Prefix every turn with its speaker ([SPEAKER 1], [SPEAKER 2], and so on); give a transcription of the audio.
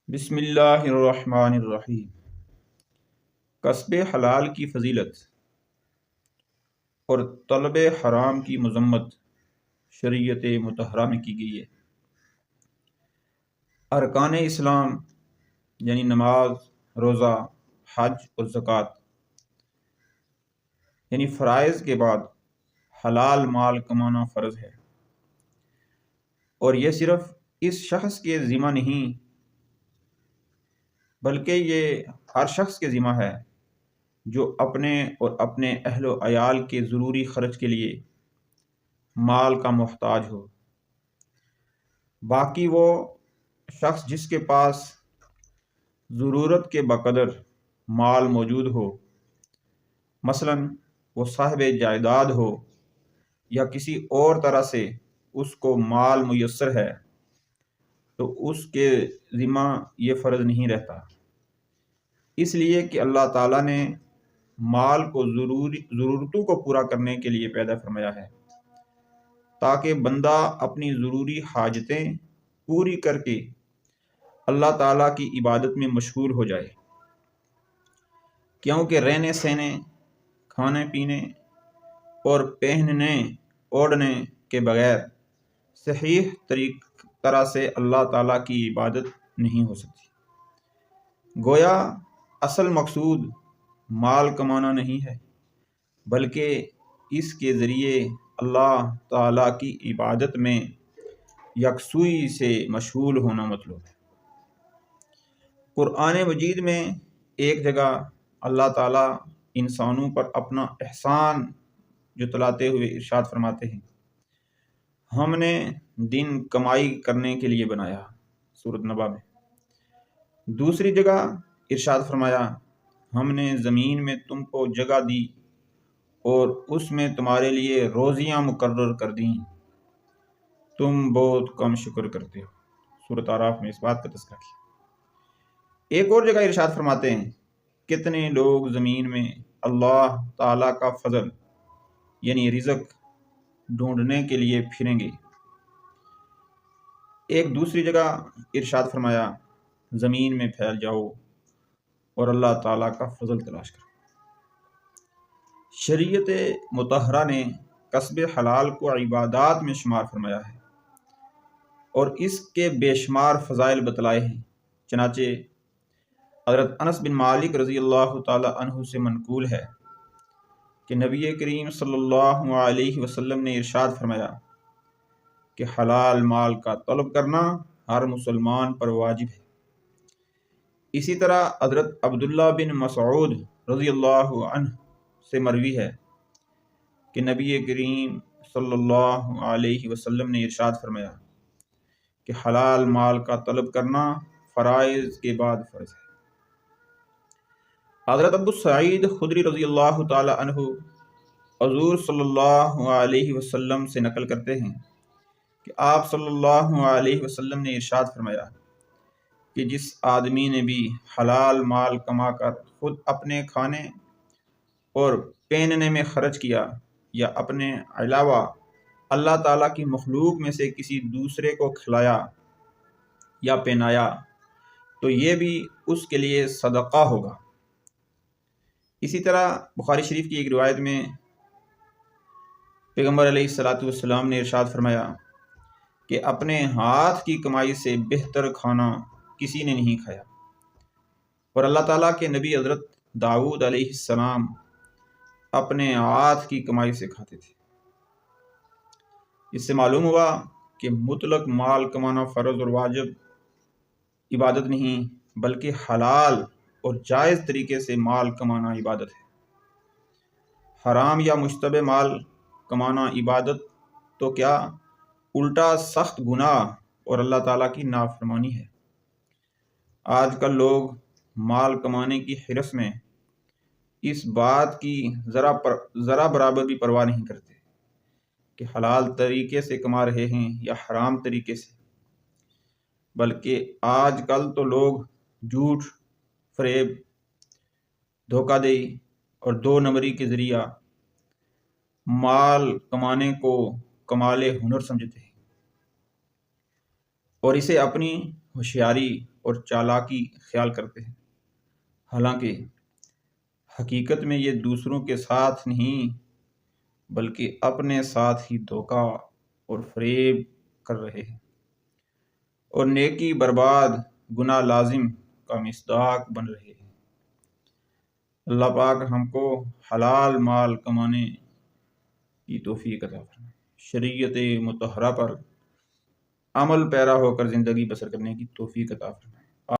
[SPEAKER 1] بسم اللہ الرحمن الرحیم۔ کسب حلال کی فضیلت اور طلب حرام کی مذمت شریعت مطہرہ میں کی گئی ہے۔ ارکان اسلام یعنی نماز، روزہ، حج اور زکوٰۃ یعنی فرائض کے بعد حلال مال کمانا فرض ہے، اور یہ صرف اس شخص کے ذمہ نہیں بلکہ یہ ہر شخص کے ذمہ ہے جو اپنے اور اپنے اہل و عیال کے ضروری خرچ کے لیے مال کا محتاج ہو۔ باقی وہ شخص جس کے پاس ضرورت کے بقدر مال موجود ہو، مثلا وہ صاحب جائیداد ہو یا کسی اور طرح سے اس کو مال میسر ہے، تو اس کے ذمہ یہ فرض نہیں رہتا، اس لیے کہ اللہ تعالیٰ نے مال کو ضرورتوں کو پورا کرنے کے لیے پیدا فرمایا ہے، تاکہ بندہ اپنی ضروری حاجتیں پوری کر کے اللہ تعالیٰ کی عبادت میں مشغول ہو جائے، کیونکہ رہنے سہنے، کھانے پینے اور پہننے اوڑھنے کے بغیر صحیح طرح سے اللہ تعالیٰ کی عبادت نہیں ہو سکتی۔ گویا اصل مقصود مال کمانا نہیں ہے، بلکہ اس کے ذریعے اللہ تعالیٰ کی عبادت میں یکسوئی سے مشغول ہونا مطلوب ہے۔ قرآن مجید میں ایک جگہ اللہ تعالیٰ انسانوں پر اپنا احسان جتلاتے ہوئے ارشاد فرماتے ہیں، ہم نے دن کمائی کرنے کے لیے بنایا، سورۃ نبا میں۔ دوسری جگہ ارشاد فرمایا، ہم نے زمین میں تم کو جگہ دی اور اس میں تمہارے لیے روزیاں مقرر کر دیں، تم بہت کم شکر کرتے ہو، سورۃ اعراف میں اس بات کا تذکرہ کیا۔ ایک اور جگہ ارشاد فرماتے ہیں، کتنے لوگ زمین میں اللہ تعالیٰ کا فضل یعنی رزق ڈھونڈنے کے لیے پھریں گے۔ ایک دوسری جگہ ارشاد فرمایا، زمین میں پھیل جاؤ اور اللہ تعالیٰ کا فضل تلاش کرو۔ شریعت مطہرہ نے کسب حلال کو عبادات میں شمار فرمایا ہے اور اس کے بے شمار فضائل بتلائے ہیں۔ چنانچہ حضرت انس بن مالک رضی اللہ تعالی عنہ سے منقول ہے کہ نبی کریم صلی اللہ علیہ وسلم نے ارشاد فرمایا کہ حلال مال کا طلب کرنا ہر مسلمان پر واجب ہے۔ اسی طرح حضرت عبداللہ بن مسعود رضی اللہ عنہ سے مروی ہے کہ نبی کریم صلی اللہ علیہ وسلم نے ارشاد فرمایا کہ حلال مال کا طلب کرنا فرائض کے بعد فرض ہے۔ حضرت ابو سعید خدری رضی اللہ تعالی عنہ حضور صلی اللہ علیہ وسلم سے نقل کرتے ہیں کہ آپ صلی اللہ علیہ وسلم نے ارشاد فرمایا کہ جس آدمی نے بھی حلال مال کما کر خود اپنے کھانے اور پہننے میں خرچ کیا یا اپنے علاوہ اللہ تعالیٰ کی مخلوق میں سے کسی دوسرے کو کھلایا یا پہنایا تو یہ بھی اس کے لیے صدقہ ہوگا۔ اسی طرح بخاری شریف کی ایک روایت میں پیغمبر علیہ الصلاۃ والسلام نے ارشاد فرمایا کہ اپنے ہاتھ کی کمائی سے بہتر کھانا کسی نے نہیں کھایا، اور اللہ تعالیٰ کے نبی حضرت داؤد علیہ السلام اپنے ہاتھ کی کمائی سے کھاتے تھے۔ اس سے معلوم ہوا کہ مطلق مال کمانا فرض اور واجب عبادت نہیں، بلکہ حلال اور جائز طریقے سے مال کمانا عبادت ہے۔ حرام یا مشتبہ مال کمانا عبادت تو کیا الٹا سخت گناہ اور اللہ تعالیٰ کی نافرمانی ہے۔ آج کل لوگ مال کمانے کی حرص میں اس بات کی ذرا برابر بھی پرواہ نہیں کرتے کہ حلال طریقے سے کما رہے ہیں یا حرام طریقے سے، بلکہ آج کل تو لوگ جھوٹ، فریب، دھوکہ دہی اور دو نمبری کے ذریعہ مال کمانے کو کمال ہنر سمجھتے ہیں اور اسے اپنی ہوشیاری اور چالاکی خیال کرتے ہیں، حالانکہ حقیقت میں یہ دوسروں کے ساتھ نہیں بلکہ اپنے ساتھ ہی دھوکہ اور فریب کر رہے ہیں، اور نیکی برباد، گناہ لازم کا مصداق بن رہے ہیں۔ اللہ پاک ہم کو حلال مال کمانے کی توفیق عطا فرمائے، شریعت مطہرہ پر عمل پیرا ہو کر زندگی بسر کرنے کی توفیق عطا فرمائے۔